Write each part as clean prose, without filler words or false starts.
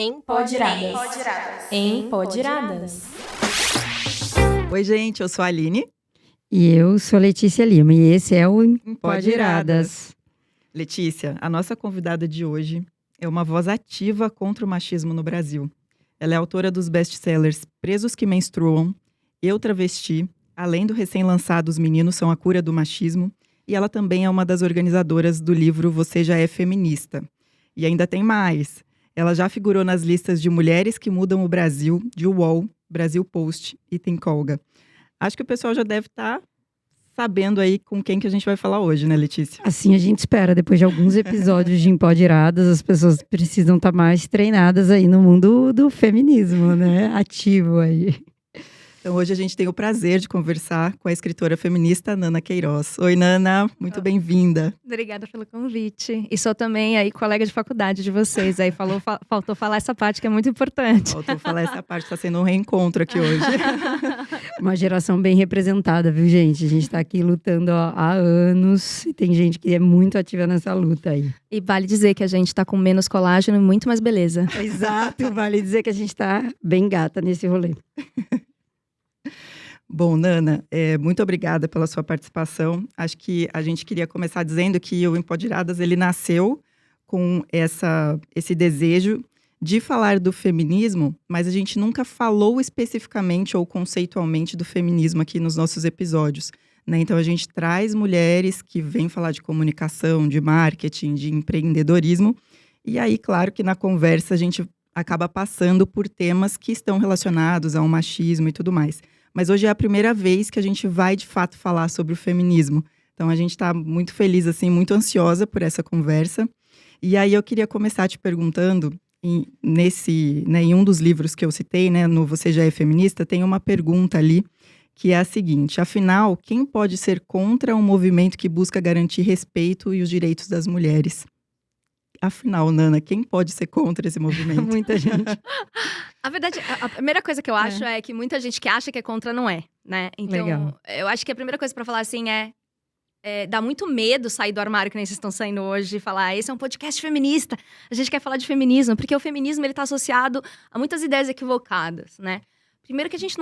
Empoderadas. Empoderadas. Oi, gente, eu sou a Aline. E eu sou Letícia Lima, e esse é o Empoderadas. Letícia, a nossa convidada de hoje é uma voz ativa contra o machismo no Brasil. Ela é autora dos best-sellers Presos que Menstruam, Eu Travesti, além do recém-lançado Os Meninos São a Cura do Machismo, e ela também é uma das organizadoras do livro Você Já é Feminista. E ainda tem mais. Ela já figurou nas listas de Mulheres que Mudam o Brasil, de UOL, Brasil Post e Tem Colga. Acho que o pessoal já deve estar sabendo aí com quem que a gente vai falar hoje, né, Letícia? Assim a gente espera, depois de alguns episódios de Empoderadas, as pessoas precisam estar mais treinadas aí no mundo do feminismo, né? Ativo aí. Então hoje a gente tem o prazer de conversar com a escritora feminista Nana Queiroz. Oi, Nana, muito bem-vinda. Obrigada pelo convite. E sou também aí colega de faculdade de vocês. Aí faltou falar essa parte que é muito importante. Faltou falar essa parte, está sendo um reencontro aqui hoje. Uma geração bem representada, viu, gente? A gente está aqui lutando há anos e tem gente que é muito ativa nessa luta aí. E vale dizer que a gente está com menos colágeno e muito mais beleza. Exato, vale dizer que a gente está bem gata nesse rolê. Bom, Nana, muito obrigada pela sua participação. Acho que a gente queria começar dizendo que o Empoderadas, ele nasceu com esse desejo de falar do feminismo, mas a gente nunca falou especificamente ou conceitualmente do feminismo aqui nos nossos episódios, né? Então a gente traz mulheres que vêm falar de comunicação, de marketing, de empreendedorismo, e aí, claro que na conversa a gente acaba passando por temas que estão relacionados ao machismo e tudo mais. Mas hoje é a primeira vez que a gente vai, de fato, falar sobre o feminismo. Então, a gente está muito feliz, assim, muito ansiosa por essa conversa. E aí, eu queria começar te perguntando, em um dos livros que eu citei, né, no Você Já é Feminista, tem uma pergunta ali, que é a seguinte: afinal, quem pode ser contra um movimento que busca garantir respeito e os direitos das mulheres? Afinal, Nana, quem pode ser contra esse movimento? Muita gente. A verdade, a primeira coisa que eu acho é que muita gente que acha que é contra não é, né? Então, Legal. Eu acho que a primeira coisa pra falar assim dá muito medo sair do armário que nem vocês estão saindo hoje e falar, esse é um podcast feminista, a gente quer falar de feminismo, porque o feminismo ele tá associado a muitas ideias equivocadas, né? Primeiro que a gente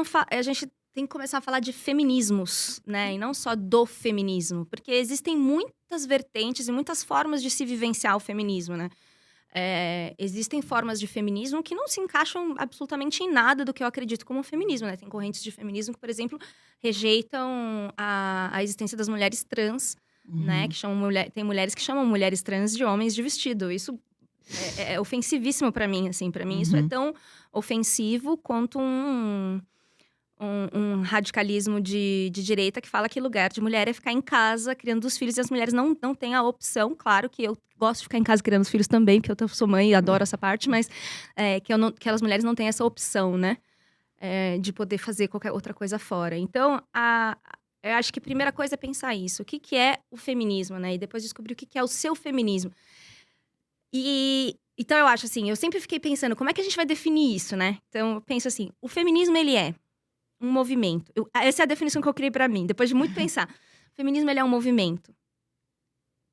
tem que começar a falar de feminismos, né? E não só do feminismo. Porque existem muitas vertentes e muitas formas de se vivenciar o feminismo, né? Existem formas de feminismo que não se encaixam absolutamente em nada do que eu acredito como feminismo, né? Tem correntes de feminismo que, por exemplo, rejeitam a existência das mulheres trans, né? Tem mulheres que chamam mulheres trans de homens de vestido. Isso é ofensivíssimo pra mim, assim. Pra mim, isso é tão ofensivo quanto um radicalismo de direita que fala que lugar de mulher é ficar em casa criando os filhos e as mulheres não têm a opção. Claro que eu gosto de ficar em casa criando os filhos também, porque eu sou mãe e adoro essa parte, mas que as mulheres não têm essa opção, né? De poder fazer qualquer outra coisa fora. Então, eu acho que a primeira coisa é pensar isso. O que é o feminismo, né? E depois descobrir o que é o seu feminismo. Então, eu acho assim, eu sempre fiquei pensando, como é que a gente vai definir isso, né? Então, eu penso assim, o feminismo, ele é um movimento. Essa é a definição que eu criei pra mim, depois de muito pensar. O feminismo, ele é um movimento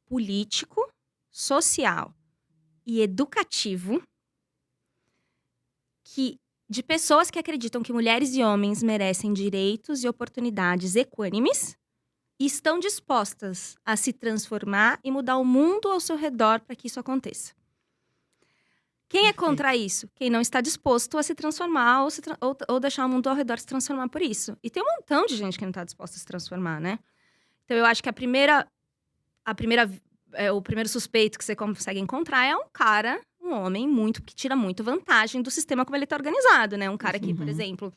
político, social e educativo de pessoas que acreditam que mulheres e homens merecem direitos e oportunidades equânimes e estão dispostas a se transformar e mudar o mundo ao seu redor para que isso aconteça. Quem é contra isso? Quem não está disposto a se transformar ou deixar o mundo ao redor se transformar por isso. E tem um montão de gente que não está disposta a se transformar, né? Então, eu acho que o primeiro suspeito que você consegue encontrar é um homem que tira muito vantagem do sistema como ele está organizado, né? Um cara que, por exemplo,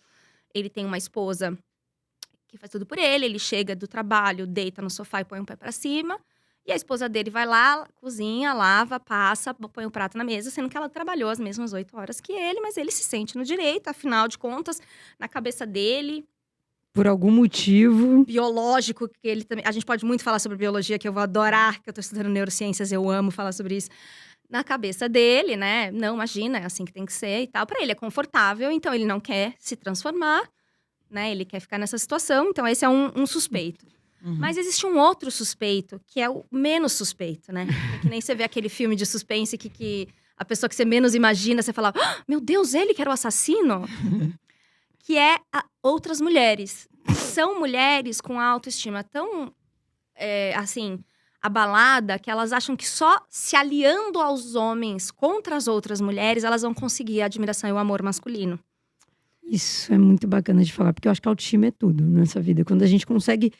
ele tem uma esposa que faz tudo por ele, ele chega do trabalho, deita no sofá e põe um pé para cima. E a esposa dele vai lá, cozinha, lava, passa, põe o prato na mesa, sendo que ela trabalhou as mesmas 8 horas que ele, mas ele se sente no direito, afinal de contas, na cabeça dele. Por algum motivo. Biológico, que ele também. A gente pode muito falar sobre biologia, que eu vou adorar, que eu tô estudando neurociências, eu amo falar sobre isso. Na cabeça dele, né? Não, imagina, é assim que tem que ser e tal. Pra ele é confortável, então ele não quer se transformar, né? Ele quer ficar nessa situação, então esse é um suspeito. Mas existe um outro suspeito, que é o menos suspeito, né? É que nem você vê aquele filme de suspense que a pessoa que você menos imagina, você fala, "Ah, meu Deus, ele que era o assassino?" Que é outras mulheres. São mulheres com autoestima tão, assim, abalada, que elas acham que só se aliando aos homens contra as outras mulheres, elas vão conseguir a admiração e o amor masculino. Isso é muito bacana de falar, porque eu acho que a autoestima é tudo nessa vida. Quando a gente consegue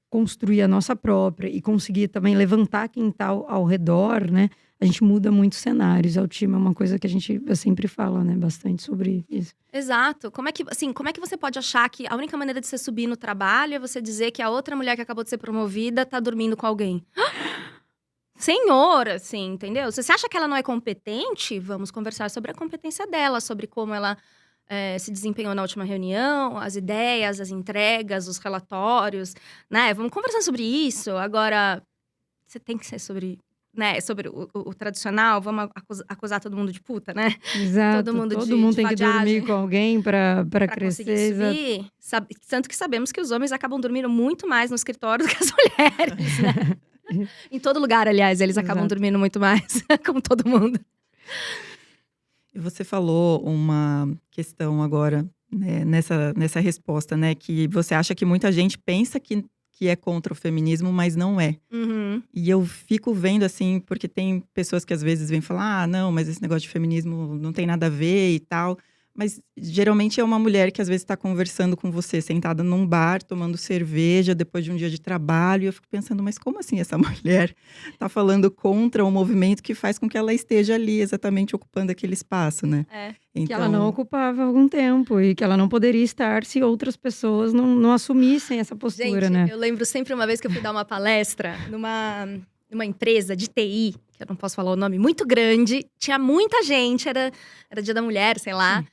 construir a nossa própria e conseguir também levantar quem tá ao redor, né? A gente muda muitos cenários. A autoestima é uma coisa que a gente sempre fala, né? Bastante sobre isso. Exato. Como é que você pode achar que a única maneira de você subir no trabalho é você dizer que a outra mulher que acabou de ser promovida tá dormindo com alguém? Senhor, assim, entendeu? Se você acha que ela não é competente, vamos conversar sobre a competência dela, sobre como ela se desempenhou na última reunião, as ideias, as entregas, os relatórios, né? Vamos conversar sobre isso. Agora, você tem que ser sobre o tradicional, vamos acusar todo mundo de puta, né? Exato. Todo mundo tem que dormir com alguém pra crescer. Conseguir subir. Tanto que sabemos que os homens acabam dormindo muito mais no escritório do que as mulheres, né? Em todo lugar, aliás, eles acabam dormindo muito mais, como todo mundo. E você falou uma questão agora, né, nessa resposta, né? Que você acha que muita gente pensa que é contra o feminismo, mas não é. Uhum. E eu fico vendo assim, porque tem pessoas que às vezes vêm falar, não, mas esse negócio de feminismo não tem nada a ver e tal. Mas geralmente é uma mulher que às vezes está conversando com você, sentada num bar, tomando cerveja, depois de um dia de trabalho. E eu fico pensando, mas como assim essa mulher está falando contra um movimento que faz com que ela esteja ali, exatamente ocupando aquele espaço, né? Então, que ela não ocupava há algum tempo e que ela não poderia estar se outras pessoas não assumissem essa postura, gente, né? Eu lembro sempre uma vez que eu fui dar uma palestra numa empresa de TI, que eu não posso falar o nome, muito grande. Tinha muita gente, era Dia da Mulher, sei lá.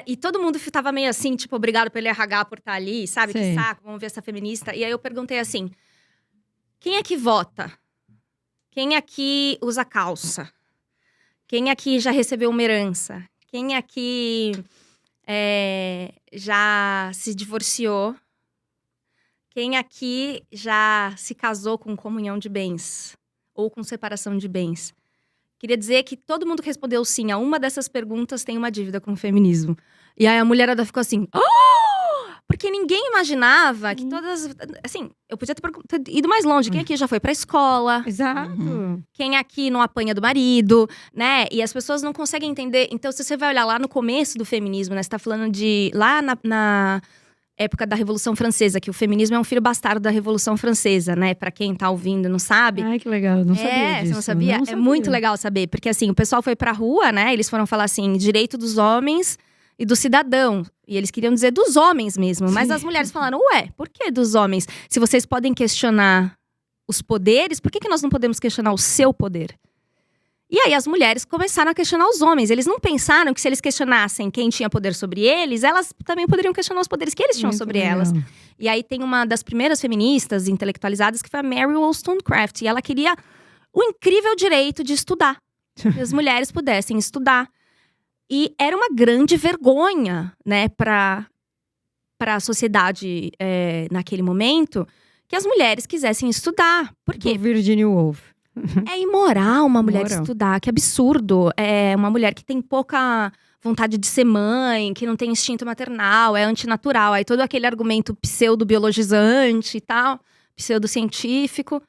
E todo mundo tava meio assim, tipo, obrigado pelo RH por estar ali, sabe? Que saco, vamos ver essa feminista. E aí eu perguntei assim, quem é que vota? Quem aqui usa calça? Quem aqui já recebeu uma herança? Quem aqui já se divorciou? Quem aqui já se casou com comunhão de bens? Ou com separação de bens? Queria dizer que todo mundo que respondeu sim a uma dessas perguntas tem uma dívida com o feminismo. E aí a mulherada ficou assim, porque ninguém imaginava que todas… Assim, eu podia ter ido mais longe. Quem aqui já foi pra escola? Exato. Quem aqui não apanha do marido, né? E as pessoas não conseguem entender. Então, se você vai olhar lá no começo do feminismo, né? Você tá falando de… Lá na época da Revolução Francesa, que o feminismo é um filho bastardo da Revolução Francesa, né? Pra quem tá ouvindo e não sabe. Ai, que legal, não sabia disso. Você não sabia? É muito legal saber, porque assim, o pessoal foi pra rua, né? Eles foram falar assim, direito dos homens e do cidadão. E eles queriam dizer dos homens mesmo. Mas as mulheres falaram, ué, por que dos homens? Se vocês podem questionar os poderes, por que nós não podemos questionar o seu poder? E aí as mulheres começaram a questionar os homens. Eles não pensaram que se eles questionassem quem tinha poder sobre eles, elas também poderiam questionar os poderes que eles tinham sobre elas. E aí tem uma das primeiras feministas intelectualizadas, que foi a Mary Wollstonecraft. E ela queria o incrível direito de estudar. Que as mulheres pudessem estudar. E era uma grande vergonha, né, para a sociedade naquele momento, que as mulheres quisessem estudar. Por quê? Virginia Woolf. É imoral uma mulher estudar, que absurdo. É uma mulher que tem pouca vontade de ser mãe, que não tem instinto maternal, é antinatural. Aí todo aquele argumento pseudo-biologizante e tal, pseudo-científico.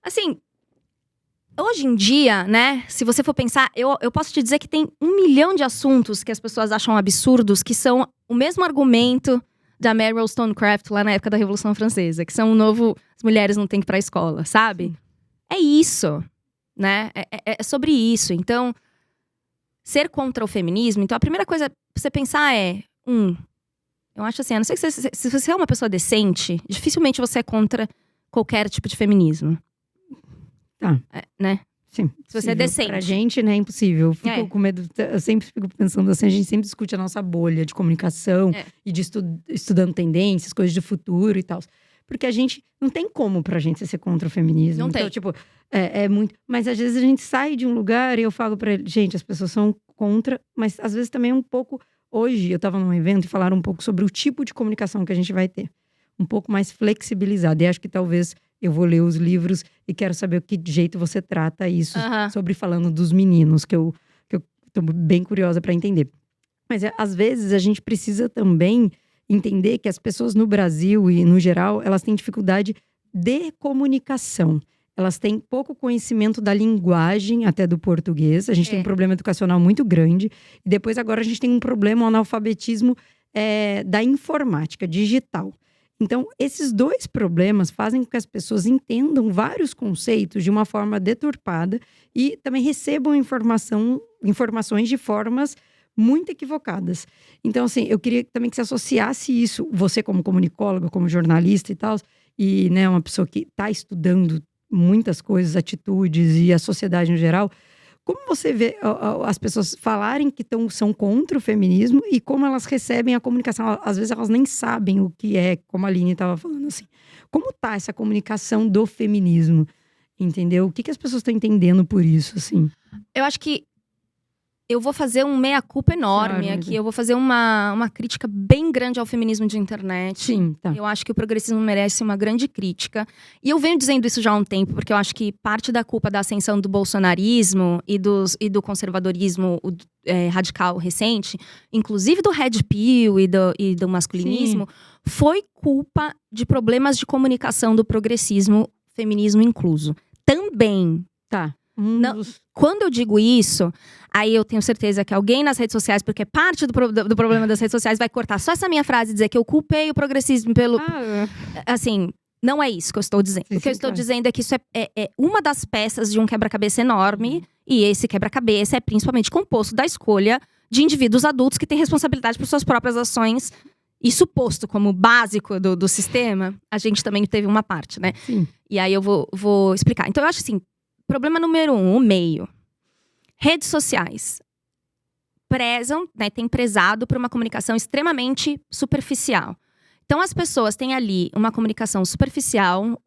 Assim, hoje em dia, né, se você for pensar, eu posso te dizer que tem 1 milhão de assuntos que as pessoas acham absurdos, que são o mesmo argumento da Mary Wollstonecraft lá na época da Revolução Francesa, que são o novo, as mulheres não têm que ir pra escola, sabe? Sim. É isso, né? É sobre isso. Então, ser contra o feminismo, então a primeira coisa pra você pensar eu acho assim, a não ser que se você é uma pessoa decente, dificilmente você é contra qualquer tipo de feminismo. Né? Sim. Se você é decente. Pra gente, né, é impossível. Eu fico com medo, eu sempre fico pensando assim, a gente sempre discute a nossa bolha de comunicação e de estudando tendências, coisas do futuro e tal. Porque a gente, não tem como pra gente ser contra o feminismo. Não então, tem. Tipo, é muito… Mas às vezes a gente sai de um lugar e eu falo pra ele, gente, as pessoas são contra, mas às vezes também um pouco… Hoje, eu tava num evento e falaram um pouco sobre o tipo de comunicação que a gente vai ter. Um pouco mais flexibilizada. E acho que talvez… eu vou ler os livros e quero saber o que jeito você trata isso, Aham. sobre falando dos meninos, que eu tô bem curiosa para entender. Mas às vezes a gente precisa também entender que as pessoas no Brasil e no geral, elas têm dificuldade de comunicação. Elas têm pouco conhecimento da linguagem, até do português. A gente tem um problema educacional muito grande. E depois agora a gente tem um problema, um analfabetismo da informática, digital. Então, esses dois problemas fazem com que as pessoas entendam vários conceitos de uma forma deturpada e também recebam informações de formas muito equivocadas. Então, assim, eu queria também que você associasse isso, você como comunicóloga, como jornalista e tal, e né, uma pessoa que está estudando muitas coisas, atitudes e a sociedade no geral. Como você vê as pessoas falarem que são contra o feminismo e como elas recebem a comunicação? Às vezes elas nem sabem o que é, como a Aline estava falando assim. Como tá essa comunicação do feminismo? Entendeu? O que as pessoas estão entendendo por isso, assim? Eu acho que eu vou fazer um meia-culpa enorme aqui. Eu vou fazer uma crítica bem grande ao feminismo de internet. Sim, tá. Eu acho que o progressismo merece uma grande crítica. E eu venho dizendo isso já há um tempo, porque eu acho que parte da culpa da ascensão do bolsonarismo e do conservadorismo radical recente, inclusive do Red Pill e do masculinismo, foi culpa de problemas de comunicação do progressismo, feminismo incluso. Também. Tá. Quando eu digo isso, aí eu tenho certeza que alguém nas redes sociais, porque parte do problema das redes sociais, vai cortar só essa minha frase e dizer que eu culpei o progressismo pelo… Assim, não é isso que eu estou dizendo. O que eu estou dizendo é que isso é uma das peças de um quebra-cabeça enorme. E esse quebra-cabeça é principalmente composto da escolha de indivíduos adultos que têm responsabilidade por suas próprias ações. Isso posto como básico do sistema, a gente também teve uma parte, né? Sim. E aí eu vou explicar. Então eu acho assim, problema número 1, o meio. Redes sociais prezam, né, têm prezado por uma comunicação extremamente superficial. Então as pessoas têm ali uma comunicação superficial,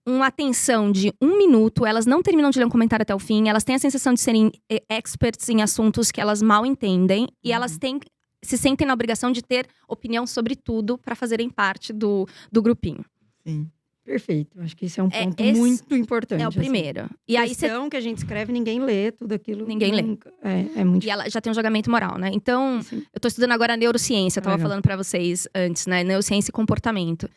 uma atenção de 1 minuto, elas não terminam de ler um comentário até o fim, elas têm a sensação de serem experts em assuntos que elas mal entendem, e elas se sentem na obrigação de ter opinião sobre tudo para fazerem parte do grupinho. Sim. Perfeito. Acho que esse é um ponto muito importante. É o primeiro. Assim. E aí que a gente escreve, ninguém lê tudo aquilo. Ninguém lê. É muito... E ela já tem um julgamento moral, né? Então, eu tô estudando agora neurociência. Eu tava falando pra vocês antes, né? Neurociência e comportamento.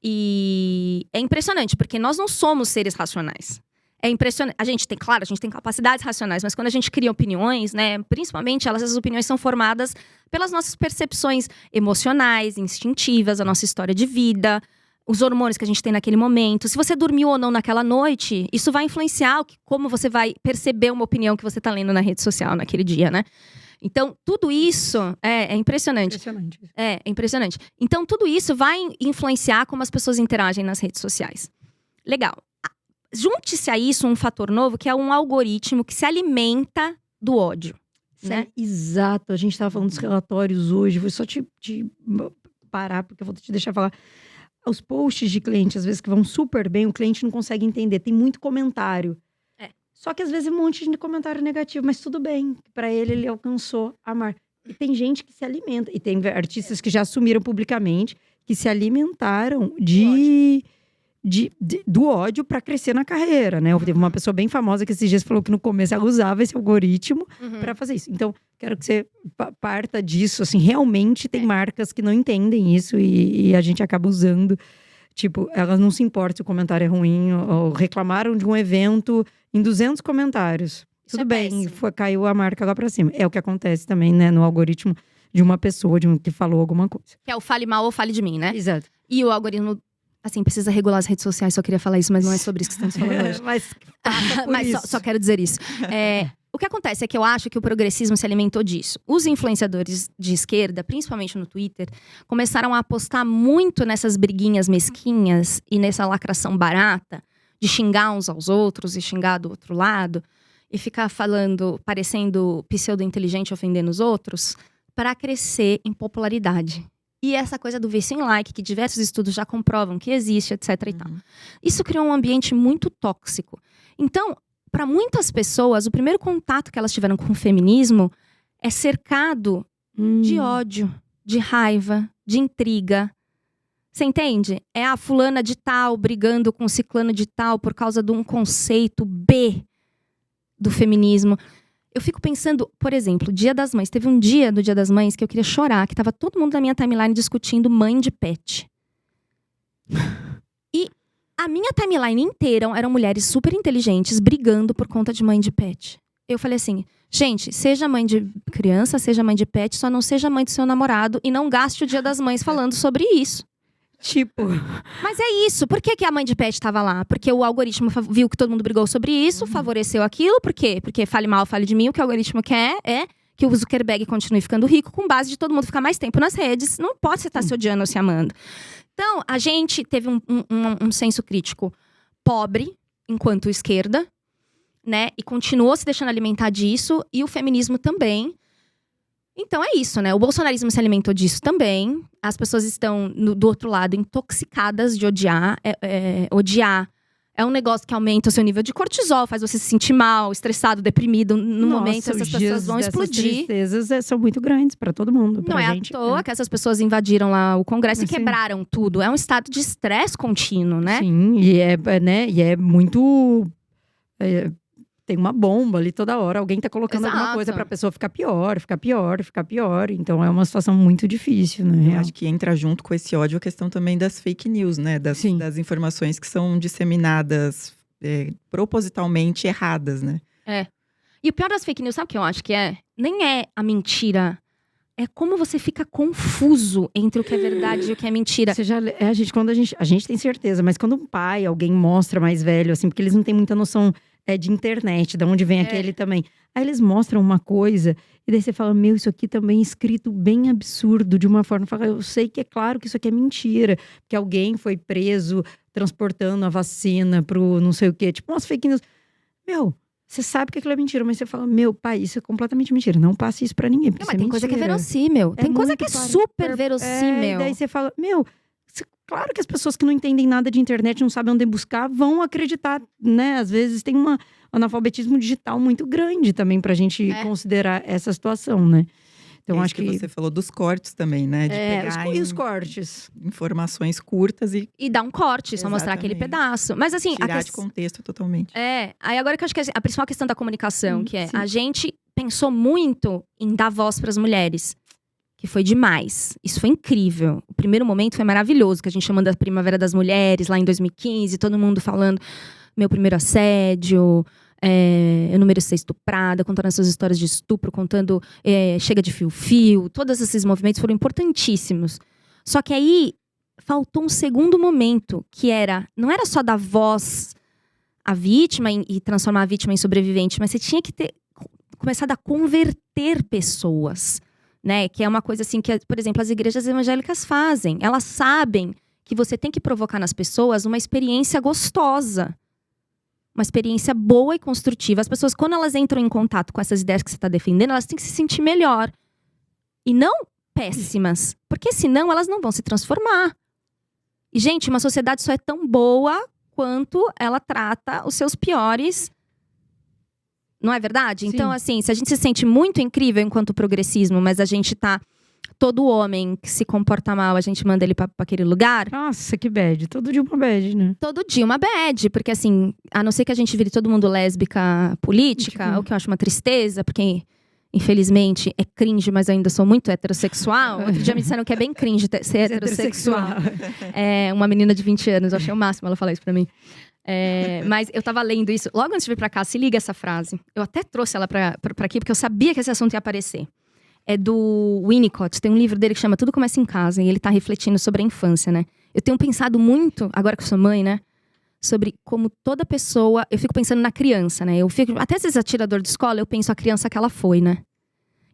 E é impressionante, porque nós não somos seres racionais. É impressionante. A gente tem capacidades racionais, mas quando a gente cria opiniões, né? Principalmente, essas opiniões são formadas pelas nossas percepções emocionais, instintivas, a nossa história de vida, os hormônios que a gente tem naquele momento. Se você dormiu ou não naquela noite, isso vai influenciar como você vai perceber uma opinião que você tá lendo na rede social naquele dia, né? Então, tudo isso é impressionante. É impressionante. Então, tudo isso vai influenciar como as pessoas interagem nas redes sociais. Legal. Junte-se a isso um fator novo, que é um algoritmo que se alimenta do ódio. Né? Exato. A gente estava falando dos relatórios hoje. Vou só te parar, porque eu vou te deixar falar. Os posts de cliente, às vezes, que vão super bem, o cliente não consegue entender. Tem muito comentário. Só que, às vezes, é um monte de comentário negativo. Mas tudo bem. Para ele alcançou a marca. E tem gente que se alimenta. E tem artistas que já assumiram publicamente que se alimentaram do ódio para crescer na carreira, né? Teve uma pessoa bem famosa que esses dias falou que no começo ela usava esse algoritmo para fazer isso. Então, quero que você parta disso, assim, realmente tem marcas que não entendem isso e a gente acaba usando. Tipo, elas não se importam se o comentário é ruim ou reclamaram de um evento em 200 comentários. Isso tudo bem, caiu a marca lá para cima. É o que acontece também, né, no algoritmo de uma pessoa que falou alguma coisa. Que é o fale mal ou fale de mim, né? Exato. E o algoritmo… Assim, precisa regular as redes sociais, só queria falar isso, mas não é sobre isso que estamos falando hoje. Mas só quero dizer isso. O que acontece é que eu acho que o progressismo se alimentou disso. Os influenciadores de esquerda, principalmente no Twitter, começaram a apostar muito nessas briguinhas mesquinhas e nessa lacração barata de xingar uns aos outros e xingar do outro lado e ficar falando, parecendo pseudo-inteligente, ofendendo os outros, para crescer em popularidade. E essa coisa do vício em like, que diversos estudos já comprovam que existe, etc. e tal. Isso criou um ambiente muito tóxico. Então, para muitas pessoas, o primeiro contato que elas tiveram com o feminismo é cercado de ódio, de raiva, de intriga, Você entende? É a fulana de tal brigando com o ciclano de tal por causa de um conceito B do feminismo. Eu fico pensando, por exemplo, Dia das Mães. Teve um dia do Dia das Mães que eu queria chorar, que tava todo mundo na minha timeline discutindo mãe de pet. E a minha timeline inteira eram mulheres super inteligentes brigando por conta de mãe de pet. Eu falei assim, gente, seja mãe de criança, seja mãe de pet, só não seja mãe do seu namorado e não gaste o Dia das Mães falando sobre isso. Tipo, Mas é isso. Por que a mãe de pet estava lá? Porque o algoritmo viu que todo mundo brigou sobre isso, favoreceu aquilo. Por quê? Porque fale mal, fale de mim. O que o algoritmo quer é que o Zuckerberg continue ficando rico com base de todo mundo ficar mais tempo nas redes. Não pode você estar se odiando ou se amando. Então, a gente teve um senso crítico pobre, enquanto esquerda, né? E continuou se deixando alimentar disso. E o feminismo também. Então é isso, né? O bolsonarismo se alimentou disso também. As pessoas estão, do outro lado, intoxicadas de odiar. Odiar é um negócio que aumenta o seu nível de cortisol, faz você se sentir mal, estressado, deprimido. No momento, essas pessoas vão explodir. As tristezas são muito grandes para todo mundo. Não é gente, à toa que essas pessoas invadiram lá o Congresso e quebraram tudo. É um estado de estresse contínuo, né? Sim, e é muito... tem uma bomba ali toda hora. Alguém tá colocando alguma coisa pra pessoa ficar pior. Então é uma situação muito difícil, né? Eu acho que entra junto com esse ódio a questão também das fake news, né? Das informações que são disseminadas propositalmente erradas, né? E o pior das fake news, sabe o que eu acho que é? Nem é a mentira. É como você fica confuso entre o que é verdade e o que é mentira. Quando a gente tem certeza, mas quando um pai, alguém mostra mais velho, assim, porque eles não têm muita noção de internet, de onde vem aquele também. Aí eles mostram uma coisa, e daí você fala, meu, isso aqui também é escrito bem absurdo, de uma forma, fala, eu sei que é claro que isso aqui é mentira, que alguém foi preso transportando a vacina pro não sei o quê, tipo umas fake news. Meu, você sabe que aquilo é mentira, mas você fala, meu, pai, isso é completamente mentira, não passe isso pra ninguém, porque mas tem coisa que é verossímil, tem coisa que é super verossímil. E daí você fala, meu... Claro que as pessoas que não entendem nada de internet, não sabem onde buscar, vão acreditar, né? Às vezes tem um analfabetismo digital muito grande também pra gente considerar essa situação, né? Então acho que você falou dos cortes também, né? De pegar os cortes. Informações curtas e dar um corte, só mostrar aquele pedaço. Mas assim, tirar de contexto totalmente. Aí agora que eu acho que a principal questão da comunicação, que é a gente pensou muito em dar voz para as mulheres. Que foi demais. Isso foi incrível. O primeiro momento foi maravilhoso, que a gente chamando a Primavera das Mulheres, lá em 2015, todo mundo falando meu primeiro assédio, eu não mereço ser estuprada, contando essas histórias de estupro, contando chega de fio-fio. Todos esses movimentos foram importantíssimos. Só que aí faltou um segundo momento, que não era só dar voz à vítima e transformar a vítima em sobrevivente, mas você tinha que ter começado a converter pessoas. Né? Que é uma coisa assim que, por exemplo, as igrejas evangélicas fazem. Elas sabem que você tem que provocar nas pessoas uma experiência gostosa. Uma experiência boa e construtiva. As pessoas, quando elas entram em contato com essas ideias que você está defendendo, elas têm que se sentir melhor. E não péssimas. Porque senão elas não vão se transformar. E, gente, uma sociedade só é tão boa quanto ela trata os seus piores... Não é verdade? Sim. Então, assim, se a gente se sente muito incrível enquanto progressismo, mas a gente tá... Todo homem que se comporta mal, a gente manda ele pra aquele lugar. Nossa, que bad. Todo dia uma bad, né? Todo dia uma bad. Porque, assim, a não ser que a gente vire todo mundo lésbica política, o que eu acho uma tristeza, porque... Infelizmente, é cringe, mas eu ainda sou muito heterossexual. Outro dia me disseram que é bem cringe ser heterossexual. Uma menina de 20 anos, eu achei o máximo ela falar isso pra mim. Mas eu tava lendo isso, logo antes de vir pra cá, se liga essa frase. Eu até trouxe ela pra aqui, porque eu sabia que esse assunto ia aparecer. É do Winnicott, tem um livro dele que chama Tudo Começa em Casa, e ele tá refletindo sobre a infância, né? Eu tenho pensado muito, agora que eu sou mãe, né? Sobre como toda pessoa... Eu fico pensando na criança, né? Até às vezes atirador de escola, eu penso a criança que ela foi, né?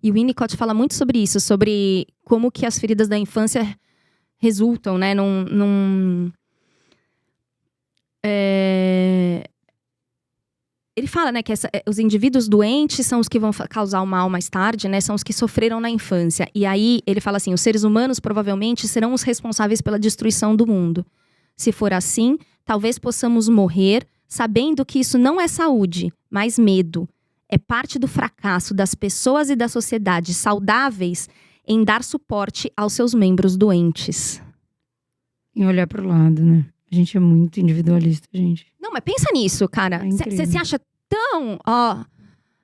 E o Winnicott fala muito sobre isso, sobre como que as feridas da infância resultam, né? Ele fala, né, que os indivíduos doentes são os que vão causar o mal mais tarde, né? São os que sofreram na infância. E aí, ele fala assim, os seres humanos provavelmente serão os responsáveis pela destruição do mundo. Se for assim, talvez possamos morrer sabendo que isso não é saúde, mas medo. É parte do fracasso das pessoas e da sociedade saudáveis em dar suporte aos seus membros doentes. em olhar pro lado, né? A gente é muito individualista, gente. Não, mas pensa nisso, cara. Você se acha tão,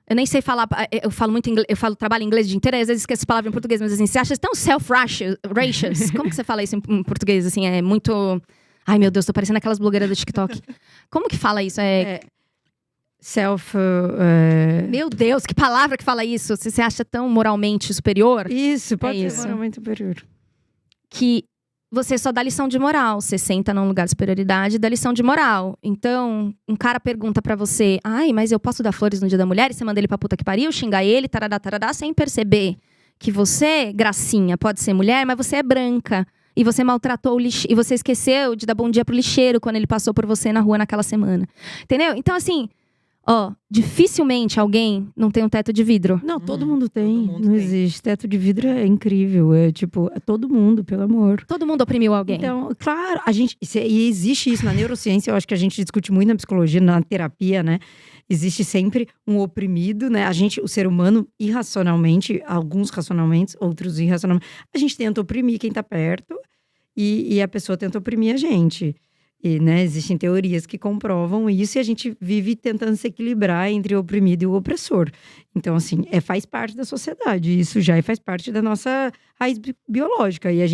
eu nem sei falar, eu falo muito inglês, trabalho em inglês o dia inteiro, às vezes esqueço essa palavra em português, mas assim, você acha tão self-righteous? Como que você fala isso em português, assim, é muito... Ai, meu Deus, tô parecendo aquelas blogueiras do TikTok. Como que fala isso? Meu Deus, que palavra que fala isso? Você se acha tão moralmente superior? Isso, pode ser isso. moralmente superior. Que você só dá lição de moral. Você senta num lugar de superioridade e dá lição de moral. Então, um cara pergunta pra você: ai, mas eu posso dar flores no Dia da Mulher? E você manda ele pra puta que pariu, xingar ele, tarará, sem perceber que você, gracinha, pode ser mulher, mas você é branca. E você maltratou o lixeiro. E você esqueceu de dar bom dia pro lixeiro quando ele passou por você na rua naquela semana. Entendeu? Então, assim... dificilmente alguém não tem um teto de vidro. Não, todo mundo tem. Não existe. Teto de vidro é incrível. É tipo, é todo mundo, pelo amor. Todo mundo oprimiu alguém. Então, claro, e existe isso na neurociência. Eu acho que a gente discute muito na psicologia, na terapia, né? Existe sempre um oprimido, né? O ser humano, irracionalmente, alguns racionalmente, outros irracionalmente, a gente tenta oprimir quem tá perto e a pessoa tenta oprimir a gente. E, né, existem teorias que comprovam isso e a gente vive tentando se equilibrar entre o oprimido e o opressor. Então, assim, faz parte da sociedade. Isso já faz parte da nossa raiz biológica. E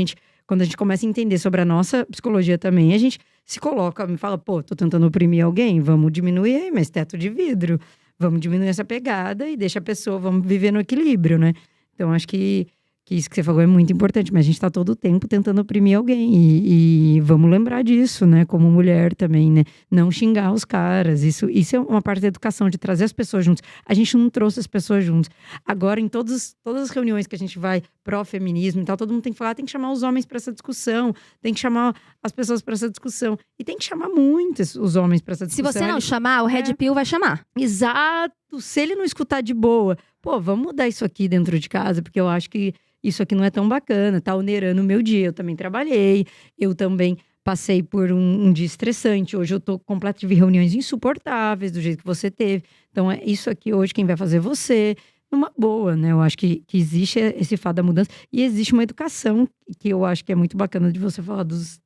quando a gente começa a entender sobre a nossa psicologia também, a gente se coloca, me fala, pô, tô tentando oprimir alguém, vamos diminuir aí, mas teto de vidro. Vamos diminuir essa pegada e deixa a pessoa, vamos viver no equilíbrio, né? Então, acho que isso que você falou é muito importante, mas a gente tá todo o tempo tentando oprimir alguém. E vamos lembrar disso, né? Como mulher também, né? Não xingar os caras. Isso é uma parte da educação, de trazer as pessoas juntas. A gente não trouxe as pessoas juntas. Agora, em todas as reuniões que a gente vai pró-feminismo e tal, todo mundo tem que falar, tem que chamar os homens para essa discussão, tem que chamar as pessoas para essa discussão. E tem que chamar muito os homens para essa discussão. Se você não chamar, o Red Pill vai chamar. Exato. Se ele não escutar de boa, pô, vamos mudar isso aqui dentro de casa, porque eu acho que isso aqui não é tão bacana, tá onerando o meu dia. Eu também trabalhei, eu também passei por um dia estressante. Hoje eu tô completa de reuniões insuportáveis, do jeito que você teve. Então, é isso aqui hoje quem vai fazer você. Numa boa, né? Eu acho que existe esse fato da mudança. E existe uma educação que eu acho que é muito bacana de você falar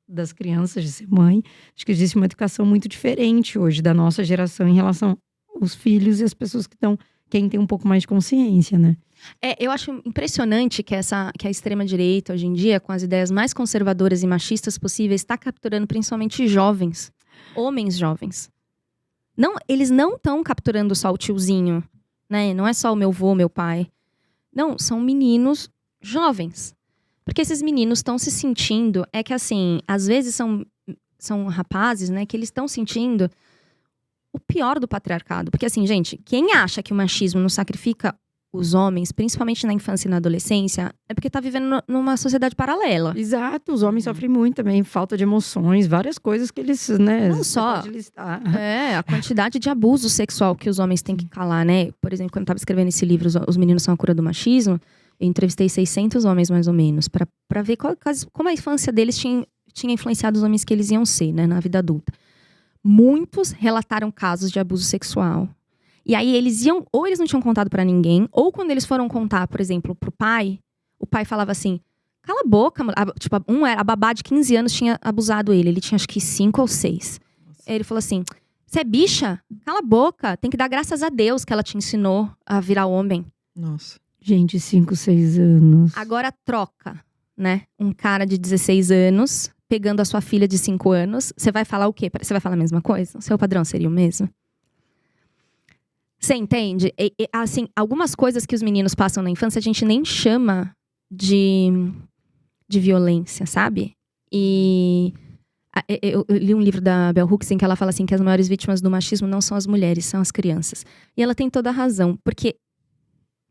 das crianças, de ser mãe. Acho que existe uma educação muito diferente hoje da nossa geração em relação aos filhos e as pessoas quem tem um pouco mais de consciência, né? Eu acho impressionante que a extrema-direita, hoje em dia, com as ideias mais conservadoras e machistas possíveis, está capturando principalmente jovens, homens jovens. Eles não estão capturando só o tiozinho, né? Não é só o meu avô, meu pai. Não, são meninos jovens. Porque esses meninos estão se sentindo... É que, assim, às vezes são rapazes, né? Que eles estão sentindo o pior do patriarcado. Porque, assim, gente, quem acha que o machismo não sacrifica os homens, principalmente na infância e na adolescência, é porque tá vivendo numa sociedade paralela. Exato, os homens sofrem muito também, falta de emoções, várias coisas que eles, né? Não só. Pode listar. A quantidade de abuso sexual que os homens têm que calar, né? Por exemplo, quando eu tava escrevendo esse livro, Os Meninos São a Cura do Machismo, eu entrevistei 600 homens, mais ou menos, pra ver como a infância deles tinha influenciado os homens que eles iam ser, né, na vida adulta. Muitos relataram casos de abuso sexual. E aí eles não tinham contado pra ninguém, ou quando eles foram contar, por exemplo, pro pai, o pai falava assim, cala a boca, tipo, a babá de 15 anos tinha abusado ele tinha acho que 5 ou 6. Aí ele falou assim, você é bicha? Cala a boca, tem que dar graças a Deus que ela te ensinou a virar homem. Nossa. Gente, 5, 6 anos. Agora troca, né? Um cara de 16 anos, pegando a sua filha de 5 anos, você vai falar o quê? Você vai falar a mesma coisa? O seu padrão seria o mesmo? Você entende? Assim, algumas coisas que os meninos passam na infância, a gente nem chama de violência, sabe? E eu li um livro da Bell Hooks em que ela fala assim que as maiores vítimas do machismo não são as mulheres, são as crianças. E ela tem toda a razão, porque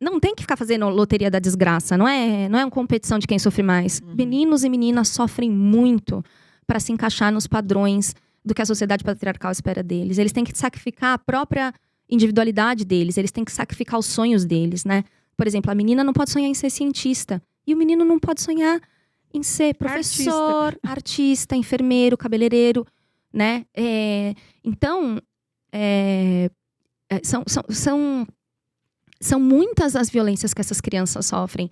não tem que ficar fazendo loteria da desgraça, não é uma competição de quem sofre mais. Meninos e meninas sofrem muito para se encaixar nos padrões do que a sociedade patriarcal espera deles. Eles têm que sacrificar a própria individualidade deles, eles têm que sacrificar os sonhos deles, né? Por exemplo, a menina não pode sonhar em ser cientista e o menino não pode sonhar em ser professor, artista enfermeiro, cabeleireiro, né? Então, são muitas as violências que essas crianças sofrem.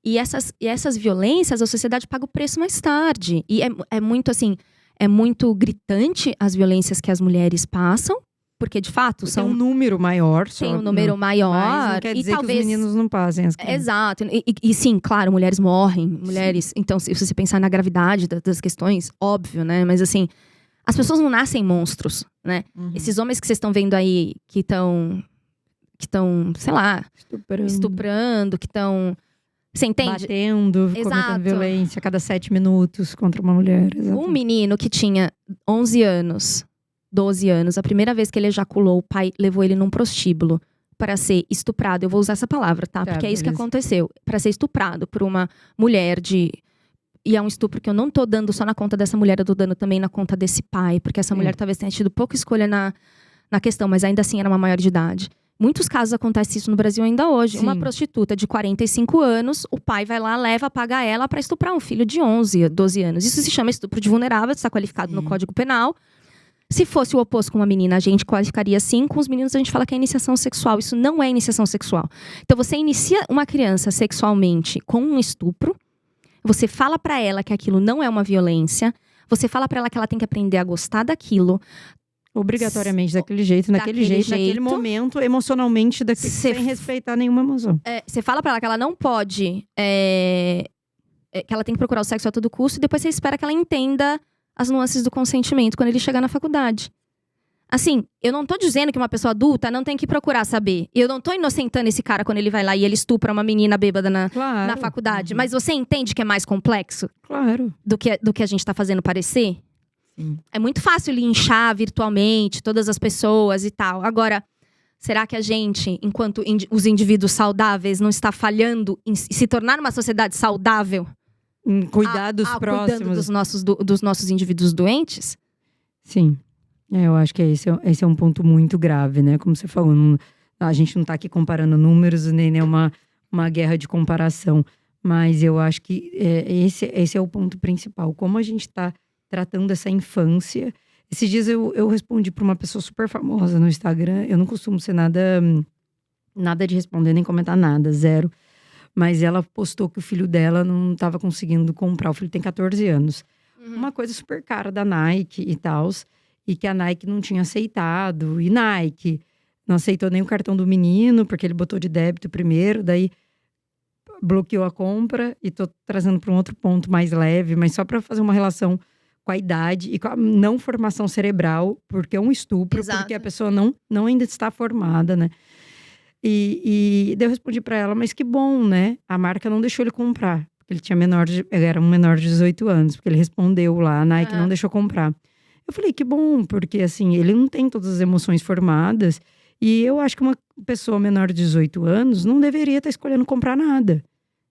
E essas violências, a sociedade paga o preço mais tarde. E é muito assim, é muito gritante as violências que as mulheres passam. Porque, de fato, Tem um número maior. Tem um número maior. Mas não quer dizer que os meninos não passem as coisas. Exato. E sim, claro, mulheres morrem. Mulheres… Sim. Então, se você pensar na gravidade das questões, óbvio, né? Mas assim, as pessoas não nascem monstros, né? Esses homens que vocês estão vendo aí, que estão, sei lá… Estuprando, que estão… Você entende? Cometendo violência a cada 7 minutos contra uma mulher. Exatamente. Um menino que tinha 11 anos… 12 anos, a primeira vez que ele ejaculou, o pai levou ele num prostíbulo para ser estuprado. Eu vou usar essa palavra, tá? Porque é isso que aconteceu. Para ser estuprado por uma mulher E é um estupro que eu não tô dando só na conta dessa mulher, eu tô dando também na conta desse pai. Porque essa mulher talvez tenha tido pouca escolha na questão, mas ainda assim era uma maior de idade. Muitos casos acontece isso no Brasil ainda hoje. Sim. Uma prostituta de 45 anos, o pai vai lá, paga ela para estuprar um filho de 11, 12 anos. Isso se chama estupro de vulnerável, está qualificado no Código Penal. Se fosse o oposto com uma menina, a gente qualificaria assim. Com os meninos, a gente fala que é iniciação sexual. Isso não é iniciação sexual. Então, você inicia uma criança sexualmente com um estupro. Você fala pra ela que aquilo não é uma violência. Você fala pra ela que ela tem que aprender a gostar daquilo. Obrigatoriamente, daquele jeito, naquele momento, emocionalmente, sem respeitar nenhuma emoção. Você fala pra ela que ela não pode… que ela tem que procurar o sexo a todo custo. E depois você espera que ela entenda as nuances do consentimento quando ele chegar na faculdade. Assim, eu não tô dizendo que uma pessoa adulta não tem que procurar saber. Eu não tô inocentando esse cara quando ele vai lá e ele estupra uma menina bêbada na faculdade. Mas você entende que é mais complexo? Claro. Do que a gente tá fazendo parecer? Sim. É muito fácil linchar virtualmente todas as pessoas e tal. Agora, será que a gente, enquanto os indivíduos saudáveis, não está falhando em se tornar uma sociedade saudável? Cuidar dos próximos. Cuidando dos nossos indivíduos doentes? Sim. Eu acho que esse é um ponto muito grave, né? Como você falou, a gente não tá aqui comparando números, nem é uma guerra de comparação. Mas eu acho que esse é o ponto principal. Como a gente tá tratando essa infância. Esses dias eu respondi para uma pessoa super famosa no Instagram. Eu não costumo ser nada de responder, nem comentar nada, zero. Mas ela postou que o filho dela não estava conseguindo comprar. O filho tem 14 anos. Uma coisa super cara da Nike e tal. E que a Nike não tinha aceitado. E Nike não aceitou nem o cartão do menino, porque ele botou de débito primeiro. Daí bloqueou a compra. E tô trazendo para um outro ponto mais leve. Mas só para fazer uma relação com a idade e com a não formação cerebral. Porque é um estupro. Exato. Porque a pessoa não ainda está formada, né? E daí eu respondi pra ela, mas que bom, né? A marca não deixou ele comprar. Porque ele era um menor de 18 anos. Porque ele respondeu lá, a Nike não deixou comprar. Eu falei, que bom, porque assim, ele não tem todas as emoções formadas. E eu acho que uma pessoa menor de 18 anos não deveria estar escolhendo comprar nada.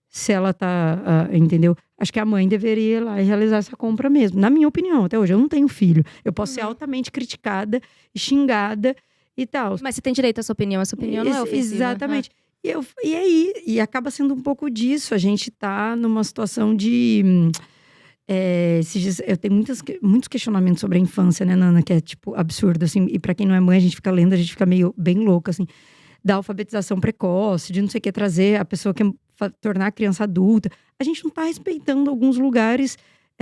Se ela tá, entendeu? Acho que a mãe deveria ir lá e realizar essa compra mesmo. Na minha opinião, até hoje, eu não tenho filho. Eu posso ser altamente criticada e xingada e tal. Mas você tem direito à sua opinião não é ofensiva. Exatamente. E acaba sendo um pouco disso. A gente tá numa situação de… eu tenho muitos questionamentos sobre a infância, né, Nana? Que é, tipo, absurdo, assim. E pra quem não é mãe, a gente fica lendo, a gente fica meio bem louca, assim. Da alfabetização precoce, de não sei o que, trazer a pessoa que tornar a criança adulta. A gente não tá respeitando alguns lugares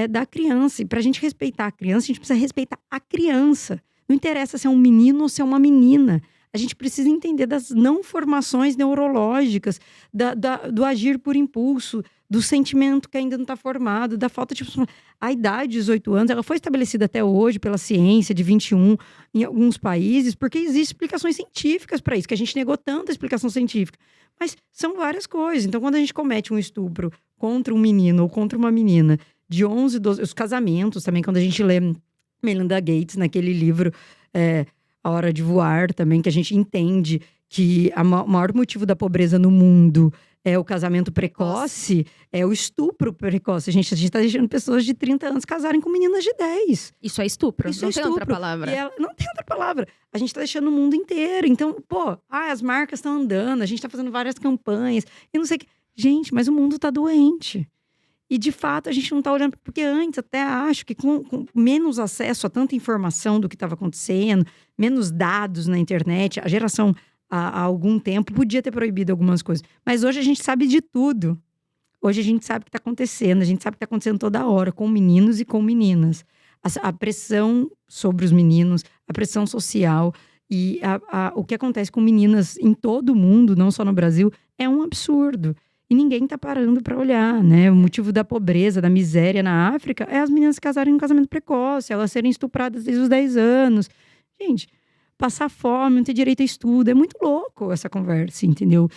da criança. E pra gente respeitar a criança, a gente precisa respeitar a criança. Não interessa se é um menino ou se é uma menina. A gente precisa entender das não formações neurológicas, do agir por impulso, do sentimento que ainda não está formado, da falta de… A idade de 18 anos, ela foi estabelecida até hoje pela ciência, de 21 em alguns países, porque existem explicações científicas para isso, que a gente negou tanta explicação científica. Mas são várias coisas. Então, quando a gente comete um estupro contra um menino ou contra uma menina de 11, 12… Os casamentos também, quando a gente lê Melinda Gates naquele livro… A Hora de Voar também, que a gente entende que o maior motivo da pobreza no mundo é o casamento precoce, é o estupro precoce. A gente tá deixando pessoas de 30 anos casarem com meninas de 10. Isso é estupro, não tem outra palavra. Não tem outra palavra. A gente tá deixando o mundo inteiro. Então, as marcas estão andando, a gente tá fazendo várias campanhas, e não sei o que. Gente, mas o mundo tá doente. E, de fato, a gente não está olhando… Porque antes, até acho que com menos acesso a tanta informação do que estava acontecendo, menos dados na internet, a geração, há algum tempo, podia ter proibido algumas coisas. Mas hoje a gente sabe de tudo. Hoje a gente sabe o que está acontecendo, a gente sabe o que está acontecendo toda hora, com meninos e com meninas. A pressão sobre os meninos, a pressão social e o que acontece com meninas em todo o mundo, não só no Brasil, é um absurdo. E ninguém tá parando para olhar, né? O motivo da pobreza, da miséria na África é as meninas se casarem em um casamento precoce, elas serem estupradas desde os 10 anos. Gente, passar fome, não ter direito a estudo, é muito louco essa conversa, entendeu?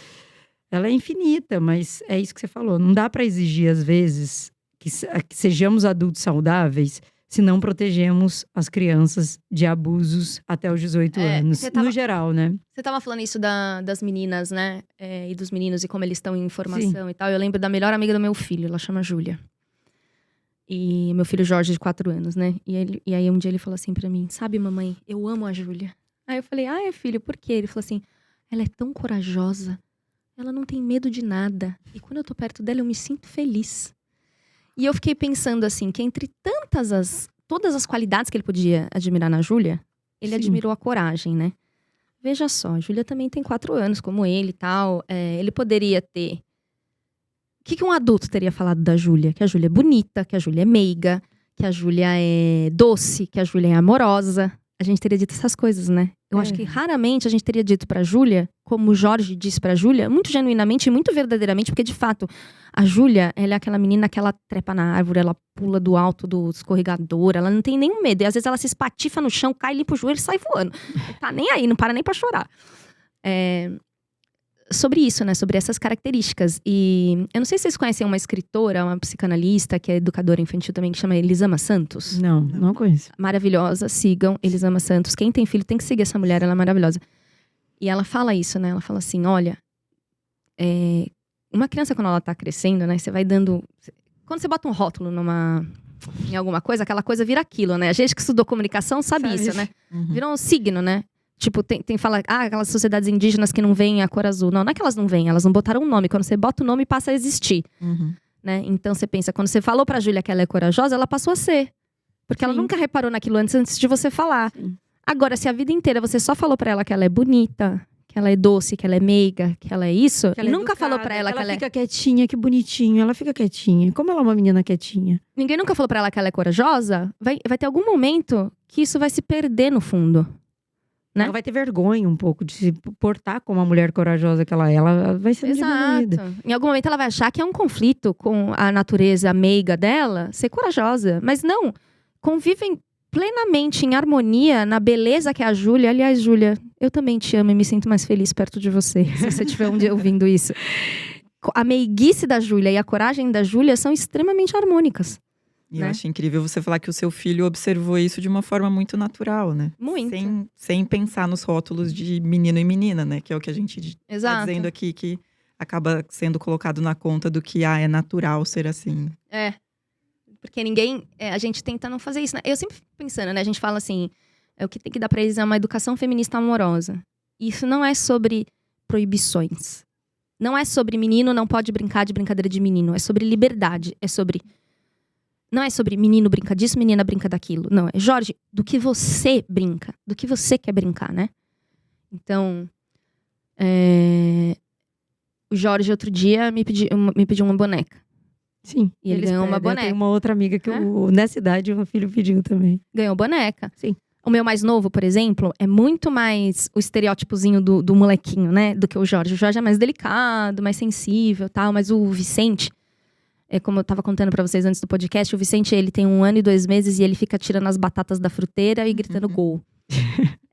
Ela é infinita, mas é isso que você falou. Não dá para exigir, às vezes, que sejamos adultos saudáveis se não protegemos as crianças de abusos até os 18 anos. No geral, né? Você tava falando isso das meninas, né? E dos meninos e como eles estão em formação e tal. Eu lembro da melhor amiga do meu filho, ela chama Júlia. E meu filho Jorge, de 4 anos, né? E aí um dia ele falou assim pra mim, sabe, mamãe, eu amo a Júlia. Aí eu falei, filho, por quê? Ele falou assim, ela é tão corajosa, ela não tem medo de nada. E quando eu tô perto dela, eu me sinto feliz. E eu fiquei pensando assim, que entre todas as qualidades que ele podia admirar na Júlia, ele admirou a coragem, né? Veja só, a Júlia também tem 4 anos, como ele e tal. Ele poderia ter... O que um adulto teria falado da Júlia? Que a Júlia é bonita, que a Júlia é meiga, que a Júlia é doce, que a Júlia é amorosa. A gente teria dito essas coisas, né? Eu acho que raramente a gente teria dito pra Júlia, como o Jorge disse pra Júlia, muito genuinamente e muito verdadeiramente, porque de fato, a Júlia, ela é aquela menina que ela trepa na árvore, ela pula do alto do escorregador, ela não tem nenhum medo. E às vezes ela se espatifa no chão, cai, limpa o joelho e sai voando. Não tá nem aí, não para nem pra chorar. Sobre isso, né? Sobre essas características. E eu não sei se vocês conhecem uma escritora, uma psicanalista, que é educadora infantil também, que chama Elisama Santos. Não conheço. Maravilhosa, sigam Elisama Santos. Quem tem filho tem que seguir essa mulher, ela é maravilhosa. E ela fala isso, né? Ela fala assim, olha, uma criança quando ela tá crescendo, né? Você vai dando... Quando você bota um rótulo em alguma coisa, aquela coisa vira aquilo, né? A gente que estudou comunicação sabe isso, né? Uhum. Vira um signo, né? Tipo, tem fala, aquelas sociedades indígenas que não veem a cor azul. Não é que elas não veem, elas não botaram um nome. Quando você bota o nome, passa a existir. Uhum. Né? Então, você pensa, quando você falou pra Júlia que ela é corajosa, ela passou a ser. Porque ela nunca reparou naquilo antes de você falar. Sim. Agora, se a vida inteira você só falou pra ela que ela é bonita, que ela é doce, que ela é meiga, que ela é isso, ela e nunca falou pra ela que ela fica quietinha, que bonitinho. Ela fica quietinha. Como ela é uma menina quietinha? Ninguém nunca falou pra ela que ela é corajosa, vai ter algum momento que isso vai se perder no fundo. Né? Ela vai ter vergonha um pouco de se portar como a mulher corajosa que ela é. Ela vai ser diminuída. Em algum momento ela vai achar que é um conflito com a natureza meiga dela ser corajosa. Mas não. Convivem plenamente em harmonia na beleza que é a Júlia. Aliás, Júlia, eu também te amo e me sinto mais feliz perto de você. Se você estiver um dia ouvindo isso. A meiguice da Júlia e a coragem da Júlia são extremamente harmônicas. E eu acho incrível você falar que o seu filho observou isso de uma forma muito natural, né? Muito. Sem pensar nos rótulos de menino e menina, né? Que é o que a gente tá dizendo aqui, que acaba sendo colocado na conta do que é natural ser assim. Porque a gente tenta não fazer isso, né? Eu sempre fico pensando, né? A gente fala assim, o que tem que dar pra eles é uma educação feminista amorosa. Isso não é sobre proibições. Não é sobre menino não pode brincar de brincadeira de menino. É sobre liberdade. Não é sobre menino brinca disso, menina brinca daquilo. Não, é Jorge, do que você brinca. Do que você quer brincar, né? Então, o Jorge outro dia me pediu uma boneca. Sim. E ele ganhou uma boneca. Tem uma outra amiga que nessa idade o meu filho pediu também. Ganhou boneca. Sim. O meu mais novo, por exemplo, é muito mais o estereótipozinho do molequinho, né? Do que o Jorge. O Jorge é mais delicado, mais sensível e tal. Mas o Vicente... como eu tava contando pra vocês antes do podcast, o Vicente, ele tem 1 ano e 2 meses e ele fica tirando as batatas da fruteira e gritando gol.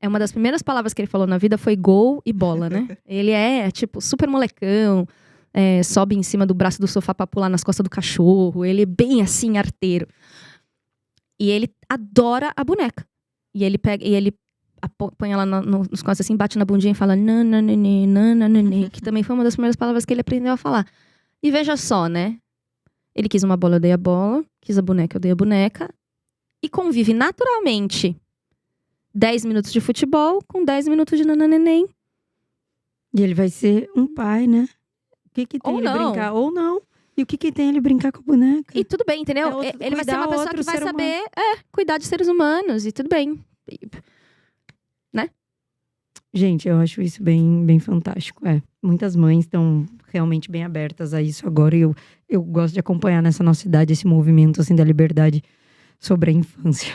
Uma das primeiras palavras que ele falou na vida foi gol e bola, né? Ele tipo, super molecão, sobe em cima do braço do sofá pra pular nas costas do cachorro. Ele é bem assim, arteiro. E ele adora a boneca. E ele põe ela nos costas assim, bate na bundinha e fala nananene, nananene, que também foi uma das primeiras palavras que ele aprendeu a falar. E veja só, né? Ele quis uma bola, eu dei a bola. Quis a boneca, eu dei a boneca. E convive naturalmente 10 minutos de futebol com 10 minutos de nananeném. E ele vai ser um pai, né? O que tem ele brincar? Ou não. E o que tem ele brincar com a boneca? E tudo bem, entendeu? Ele vai ser uma pessoa que vai saber cuidar de seres humanos. E tudo bem. Né? Gente, eu acho isso bem, bem fantástico. Muitas mães estão realmente bem abertas a isso agora. E eu gosto de acompanhar nessa nossa idade esse movimento assim, da liberdade sobre a infância.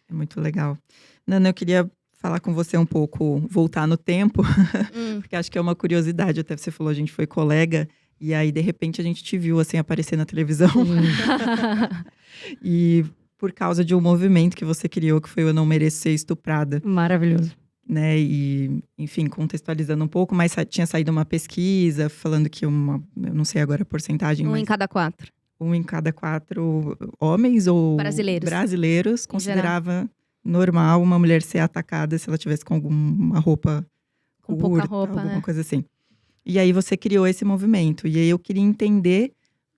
É muito legal. Nana, eu queria falar com você um pouco, voltar no tempo, porque acho que é uma curiosidade. Até você falou, a gente foi colega, e aí, de repente, a gente te viu, assim, aparecer na televisão. E por causa de um movimento que você criou, que foi o Não Mereço Ser Estuprada. Maravilhoso. Né? E, enfim, contextualizando um pouco, mas tinha saído uma pesquisa falando que eu não sei agora a porcentagem, em cada 4. 1 em cada 4 homens ou brasileiros considerava normal uma mulher ser atacada se ela tivesse com alguma roupa com curta, pouca roupa, alguma né? coisa assim. E aí você criou esse movimento. E aí eu queria entender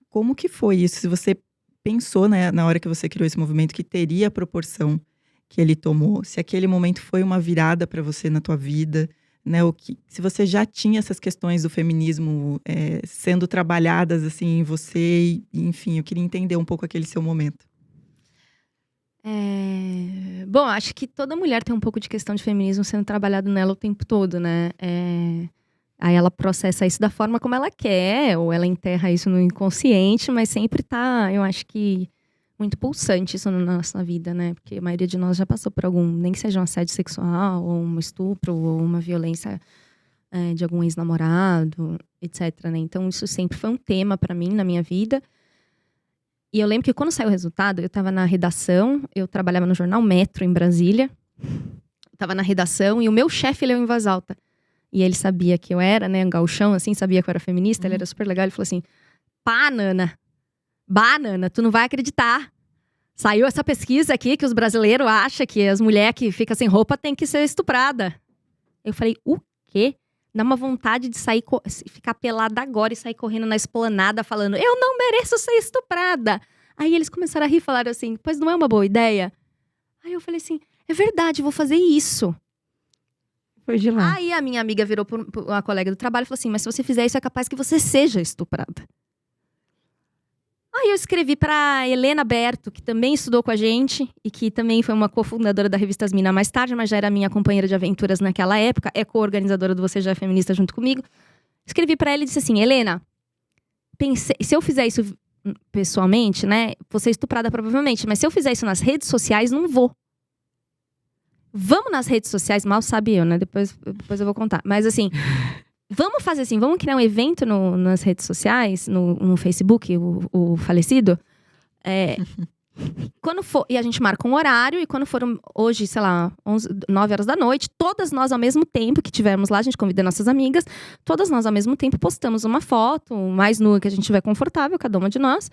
como que foi isso. Se você pensou, né, na hora que você criou esse movimento, que teria a proporção que ele tomou. Se aquele momento foi uma virada para você na tua vida, né? Se você já tinha essas questões do feminismo sendo trabalhadas assim em você. Enfim, eu queria entender um pouco aquele seu momento. Bom, acho que toda mulher tem um pouco de questão de feminismo sendo trabalhado nela o tempo todo, né? Aí ela processa isso da forma como ela quer, ou ela enterra isso no inconsciente, mas sempre tá, eu acho que, muito pulsante isso na nossa vida, né? Porque a maioria de nós já passou por algum, nem que seja um assédio sexual, ou um estupro, ou uma violência de algum ex-namorado, etc, né? Então isso sempre foi um tema pra mim na minha vida. E eu lembro que quando saiu o resultado, eu tava na redação, eu trabalhava no jornal Metro, em Brasília. Eu tava na redação e o meu chefe leu em voz alta. E ele sabia que eu era, né, um gauchão, assim, sabia que eu era feminista, ele era super legal. Ele falou assim, Nana, tu não vai acreditar. Saiu essa pesquisa aqui que os brasileiros acham que as mulheres que ficam sem roupa têm que ser estuprada. Eu falei, o quê? Dá uma vontade de sair, ficar pelada agora e sair correndo na esplanada falando, eu não mereço ser estuprada. Aí eles começaram a rir e falaram assim, pois não é uma boa ideia? Aí eu falei assim, é verdade, vou fazer isso. Foi de lá. Aí a minha amiga virou pra uma colega do trabalho e falou assim, mas se você fizer isso é capaz que você seja estuprada. Aí eu escrevi pra Helena Berto, que também estudou com a gente e que também foi uma cofundadora da revista As Minas mais tarde, mas já era minha companheira de aventuras naquela época, é co-organizadora do Você Já é Feminista junto comigo. Escrevi pra ela e disse assim, Helena, se eu fizer isso pessoalmente, né, vou ser estuprada provavelmente, mas se eu fizer isso nas redes sociais, não vou. Vamos nas redes sociais, mal sabe eu, né, depois eu vou contar, mas assim... Vamos fazer assim, vamos criar um evento nas redes sociais, no Facebook, o falecido. Quando for, e a gente marca um horário, e quando for hoje, sei lá, 9 horas da noite, todas nós ao mesmo tempo que tivermos lá, a gente convida nossas amigas, todas nós ao mesmo tempo postamos uma foto, mais nua que a gente estiver confortável, cada uma de nós,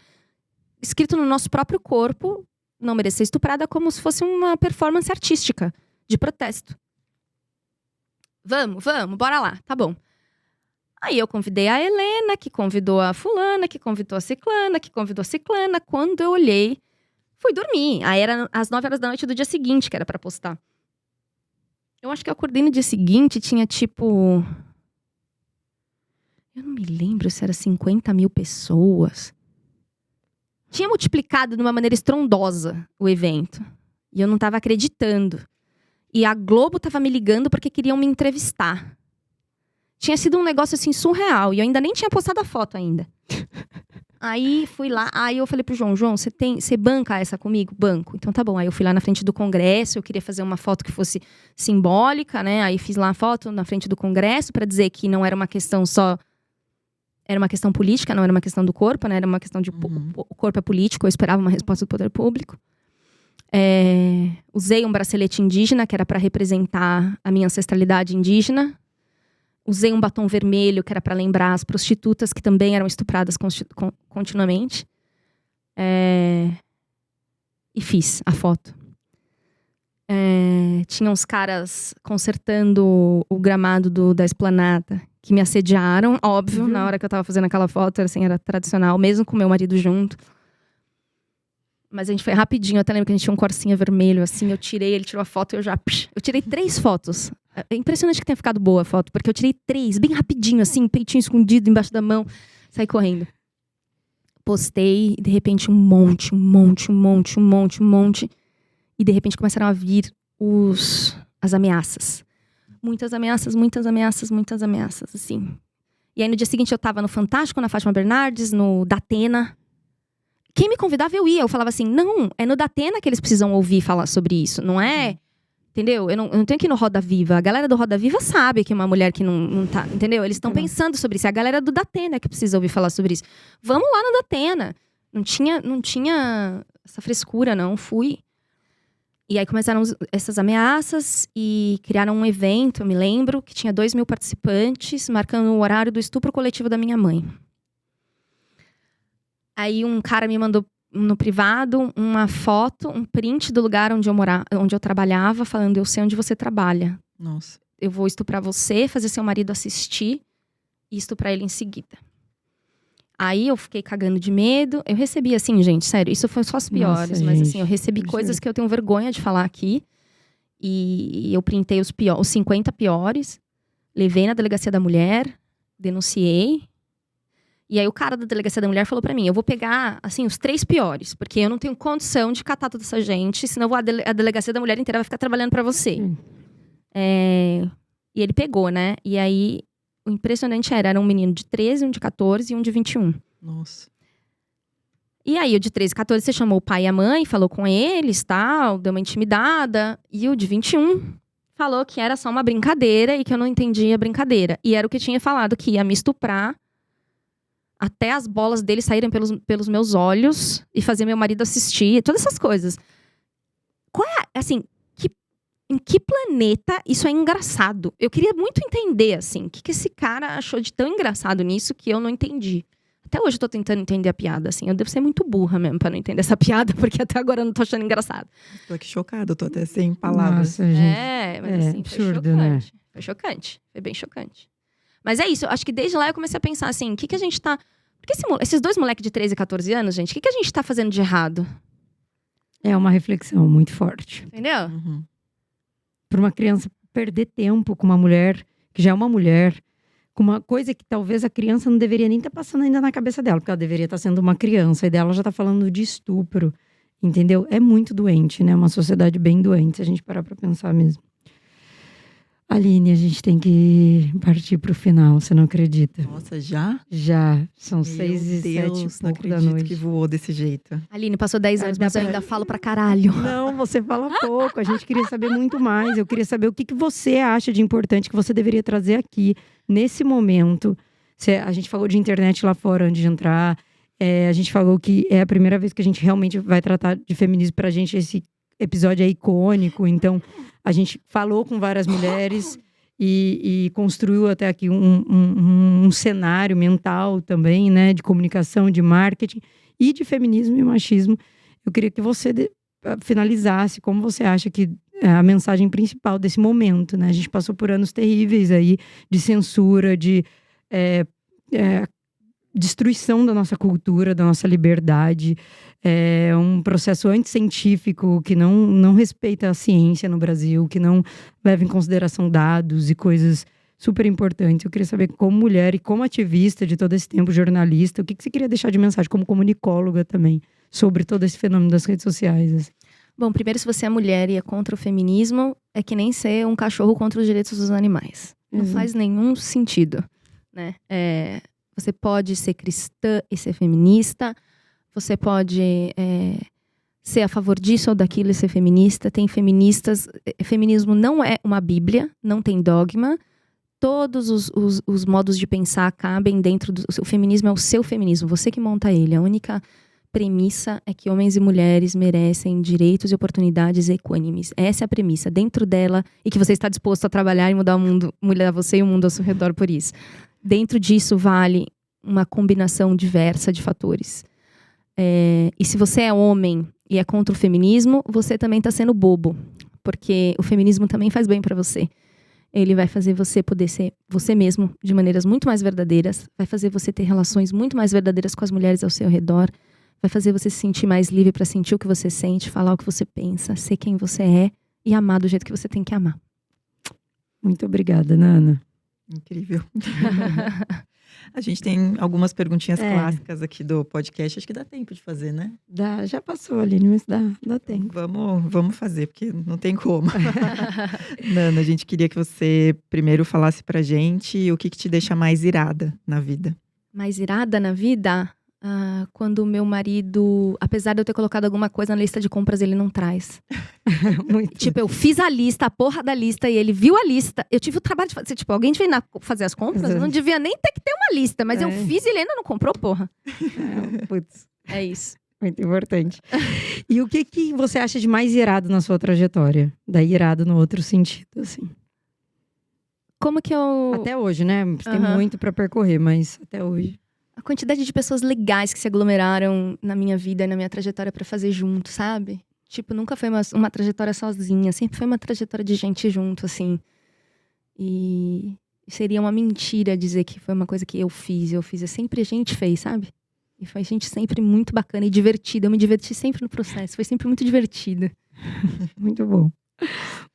escrito no nosso próprio corpo, não merecer ser estuprada, como se fosse uma performance artística, de protesto. Vamos, bora lá, tá bom. Aí eu convidei a Helena, que convidou a fulana, que convidou a ciclana, que convidou a ciclana. Quando eu olhei, fui dormir. Aí era às 9 horas da noite do dia seguinte que era pra postar. Eu acho que eu acordei no dia seguinte, tinha tipo... Eu não me lembro se era 50 mil pessoas. Tinha multiplicado de uma maneira estrondosa o evento. E eu não tava acreditando. E a Globo tava me ligando porque queriam me entrevistar. Tinha sido um negócio, assim, surreal. E eu ainda nem tinha postado a foto ainda. Aí, fui lá. Aí, eu falei pro João, você banca essa comigo? Banco. Então, tá bom. Aí, eu fui lá na frente do Congresso. Eu queria fazer uma foto que fosse simbólica, né? Aí, fiz lá a foto na frente do Congresso pra dizer que não era uma questão só... Era uma questão política, não era uma questão do corpo, né? Era uma questão de... O corpo é político. Eu esperava uma resposta do poder público. Usei um bracelete indígena, que era pra representar a minha ancestralidade indígena. Usei um batom vermelho, que era para lembrar as prostitutas, que também eram estupradas continuamente. E fiz a foto. Tinha uns caras consertando o gramado da esplanada, que me assediaram, óbvio, na hora que eu tava fazendo aquela foto, assim, era tradicional, mesmo com meu marido junto. Mas a gente foi rapidinho, eu até lembro que a gente tinha um corsinha vermelho, assim, eu tirei, ele tirou a foto e eu tirei 3 fotos. É impressionante que tenha ficado boa a foto, porque eu tirei 3, bem rapidinho, assim, peitinho escondido embaixo da mão, saí correndo. Postei, e de repente um monte. E de repente começaram a vir as ameaças. muitas ameaças, assim. E aí, no dia seguinte, eu tava no Fantástico, na Fátima Bernardes, no Datena. Quem me convidava, eu ia. Eu falava assim, não, é no Datena que eles precisam ouvir falar sobre isso. Não é... Entendeu? Eu não tenho que ir no Roda Viva. A galera do Roda Viva sabe que é uma mulher que não tá... Entendeu? Eles estão pensando sobre isso. É a galera do Datena que precisa ouvir falar sobre isso. Vamos lá no Datena. Não tinha essa frescura, não. Fui. E aí começaram essas ameaças e criaram um evento, eu me lembro, que tinha 2.000 participantes, marcando o horário do estupro coletivo da minha mãe. Aí um cara me mandou no privado uma foto, um print do lugar onde eu trabalhava, falando, eu sei onde você trabalha. Nossa. Eu vou estuprar você, fazer seu marido assistir e estuprar ele em seguida. Aí eu fiquei cagando de medo. Eu recebi, assim, gente, sério, isso foi só as piores. Nossa, mas gente, assim, eu recebi coisas que eu tenho vergonha de falar aqui. E eu printei os 50 piores. Levei na delegacia da mulher, denunciei. E aí o cara da delegacia da mulher falou pra mim, eu vou pegar, assim, os 3 piores. Porque eu não tenho condição de catar toda essa gente, senão a delegacia da mulher inteira vai ficar trabalhando pra você. E ele pegou, né? E aí, o impressionante era um menino de 13, um de 14 e um de 21. Nossa. E aí, o de 13 e 14, você chamou o pai e a mãe, falou com eles, tal, deu uma intimidada. E o de 21 falou que era só uma brincadeira e que eu não entendia a brincadeira. E era o que tinha falado, que ia me estuprar até as bolas dele saírem pelos meus olhos e fazer meu marido assistir, todas essas coisas. Qual é, assim, em que planeta isso é engraçado? Eu queria muito entender, assim, o que esse cara achou de tão engraçado nisso que eu não entendi. Até hoje eu tô tentando entender a piada, assim. Eu devo ser muito burra mesmo pra não entender essa piada, porque até agora eu não tô achando engraçado. Tô aqui chocada, eu tô até sem palavras. Nossa, gente. Mas assim, absurdo, foi chocante. né? Foi chocante. Foi bem chocante. Mas é isso, eu acho que desde lá eu comecei a pensar assim, o que a gente tá... Porque esses 2 moleques de 13 e 14 anos, gente, o que a gente tá fazendo de errado? É uma reflexão muito forte. Entendeu? Uhum. Para uma criança perder tempo com uma mulher, que já é uma mulher, com uma coisa que talvez a criança não deveria nem estar passando ainda na cabeça dela, porque ela deveria estar sendo uma criança, e dela já tá falando de estupro, entendeu? É muito doente, né? Uma sociedade bem doente, se a gente parar pra pensar mesmo. Aline, a gente tem que partir pro final, você não acredita? Nossa, já? Já, são Meu 6h07 Deus, e não pouco da acredito noite. que voou desse jeito. Aline, passou 10 anos, Dá mas eu pra- ainda falo pra caralho. Não, você fala pouco. A gente queria saber muito mais. Eu queria saber o que você acha de importante que você deveria trazer aqui, nesse momento. A gente falou de internet lá fora antes de entrar. A gente falou que é a primeira vez que a gente realmente vai tratar de feminismo. Pra gente, esse episódio é icônico. Então, a gente falou com várias mulheres e construiu até aqui um cenário mental também, né? De comunicação, de marketing e de feminismo e machismo. Eu queria que você finalizasse como você acha que é a mensagem principal desse momento, né? A gente passou por anos terríveis aí de censura, de destruição da nossa cultura, da nossa liberdade. É um processo anticientífico que não respeita a ciência no Brasil, que não leva em consideração dados e coisas super importantes. Eu queria saber, como mulher e como ativista de todo esse tempo, jornalista, o que você queria deixar de mensagem como comunicóloga também, sobre todo esse fenômeno das redes sociais? Assim. Bom, primeiro, se você é mulher e é contra o feminismo, é que nem ser um cachorro contra os direitos dos animais. Não faz nenhum sentido, né? Você pode ser cristã e ser feminista, você pode ser a favor disso ou daquilo e ser feminista. Tem feministas... Feminismo não é uma bíblia, não tem dogma. Todos os modos de pensar cabem dentro do... O feminismo é o seu feminismo, você que monta ele. A única premissa é que homens e mulheres merecem direitos e oportunidades equânimes. Essa é a premissa. Dentro dela, e que você está disposto a trabalhar e mudar o mundo, mudar você e o mundo ao seu redor por isso. Dentro disso vale uma combinação diversa de fatores. E se você é homem e é contra o feminismo, você também está sendo bobo. Porque o feminismo também faz bem para você. Ele vai fazer você poder ser você mesmo de maneiras muito mais verdadeiras. Vai fazer você ter relações muito mais verdadeiras com as mulheres ao seu redor. Vai fazer você se sentir mais livre para sentir o que você sente, falar o que você pensa, ser quem você é e amar do jeito que você tem que amar. Muito obrigada, Nana. Incrível. A gente tem algumas perguntinhas É. clássicas aqui do podcast. Acho que dá tempo de fazer, né? Já passou ali, mas dá tempo. Vamos fazer, porque não tem como. Nana, a gente queria que você primeiro falasse pra gente o que te deixa mais irada na vida. Mais irada na vida? Quando o meu marido, apesar de eu ter colocado alguma coisa na lista de compras, ele não traz. Muito. Tipo, eu fiz a lista, a porra da lista, e ele viu a lista. Eu tive o trabalho de fazer, tipo, alguém veio fazer as compras, eu não devia nem ter que ter uma lista, mas eu fiz e ele ainda não comprou, porra. Putz, É isso. muito importante. E o que você acha de mais irado na sua trajetória? Daí irado no outro sentido, assim. Como que eu... Até hoje, né? Você tem Aham. muito pra percorrer, mas até hoje. A quantidade de pessoas legais que se aglomeraram na minha vida e na minha trajetória pra fazer junto, sabe? Tipo, nunca foi uma trajetória sozinha, sempre foi uma trajetória de gente junto, assim. E seria uma mentira dizer que foi uma coisa que eu fiz. É sempre a gente fez, sabe? E foi gente sempre muito bacana e divertida. Eu me diverti sempre no processo, foi sempre muito divertido. Muito bom.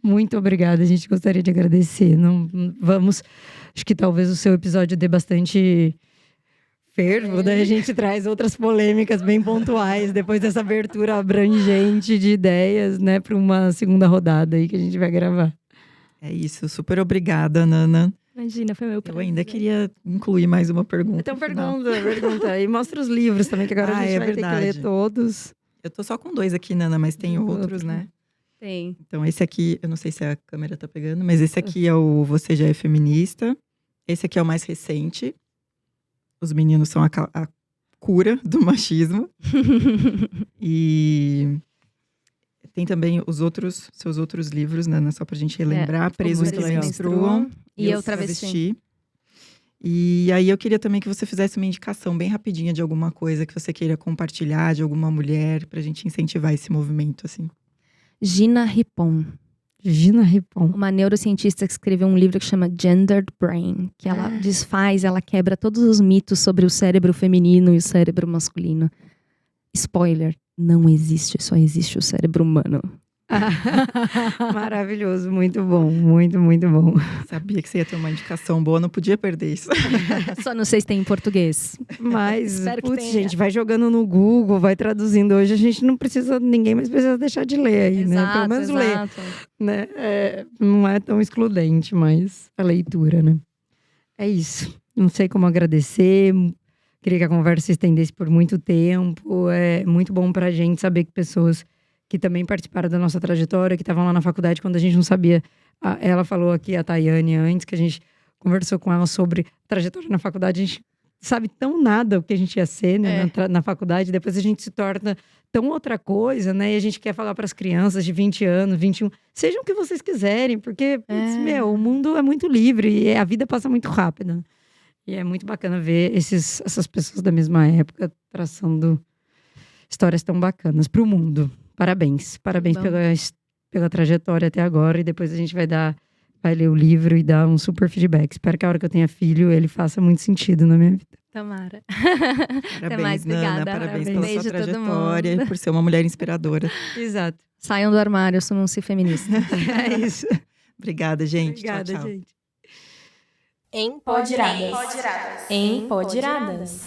Muito obrigada. A gente gostaria de agradecer. Acho que talvez o seu episódio dê bastante fervo, daí a gente traz outras polêmicas bem pontuais depois dessa abertura abrangente de ideias, né, para uma segunda rodada aí que a gente vai gravar. É isso, super obrigada, Nana. Imagina, foi meu Eu prazer. ainda queria incluir mais uma pergunta. Então no final. pergunta. E mostra os livros também, que agora a gente vai ter que ler todos. Eu tô só com 2 aqui, Nana, mas tem outros, né? Tem. Então, esse aqui, eu não sei se a câmera tá pegando, mas esse aqui é o Você Já é Feminista. Esse aqui é o mais recente. Os meninos são a cura do machismo. E tem também seus outros livros, Nana, só pra gente relembrar. Presos que menstruam. E Eu Travesti. E aí eu queria também que você fizesse uma indicação bem rapidinha de alguma coisa que você queira compartilhar, de alguma mulher, pra gente incentivar esse movimento, assim. Gina Ripon, Gina Ripon. uma neurocientista que escreveu um livro que chama Gendered Brain, que ela ela quebra todos os mitos sobre o cérebro feminino e o cérebro masculino. Spoiler, não existe, só existe o cérebro humano. Maravilhoso, muito bom, muito, muito bom. Sabia que você ia ter uma indicação boa, não podia perder isso. Só não sei se tem em português. Mas, Espero que putz, tenha. gente, vai jogando no Google, vai traduzindo. Hoje a gente não precisa, ninguém mais precisa deixar de ler aí, né? Pelo menos ler, né? Não é tão excludente, mas a leitura, né? É isso. Não sei como agradecer. Queria que a conversa se estendesse por muito tempo. É muito bom pra gente saber que pessoas que também participaram da nossa trajetória, que estavam lá na faculdade quando a gente não sabia. Ela falou aqui, a Tayane, antes que a gente conversou com ela sobre trajetória na faculdade, a gente sabe tão nada o que a gente ia ser, né, na faculdade, depois a gente se torna tão outra coisa, né, e a gente quer falar para as crianças de 20 anos, 21, sejam o que vocês quiserem, porque, putz, o mundo é muito livre e a vida passa muito rápida. E é muito bacana ver essas pessoas da mesma época traçando histórias tão bacanas para o mundo. Parabéns pela trajetória até agora. E depois a gente vai ler o livro e dar um super feedback. Espero que a hora que eu tenha filho, ele faça muito sentido na minha vida. Tomara. Parabéns, Até mais, Nana. obrigada. Parabéns Beijo pela sua a todo trajetória mundo. e por ser uma mulher inspiradora. Exato. Saiam do armário, se não se feminista. É isso. Obrigada, gente. Obrigada, tchau, tchau. gente. Empoderadas. Empoderadas.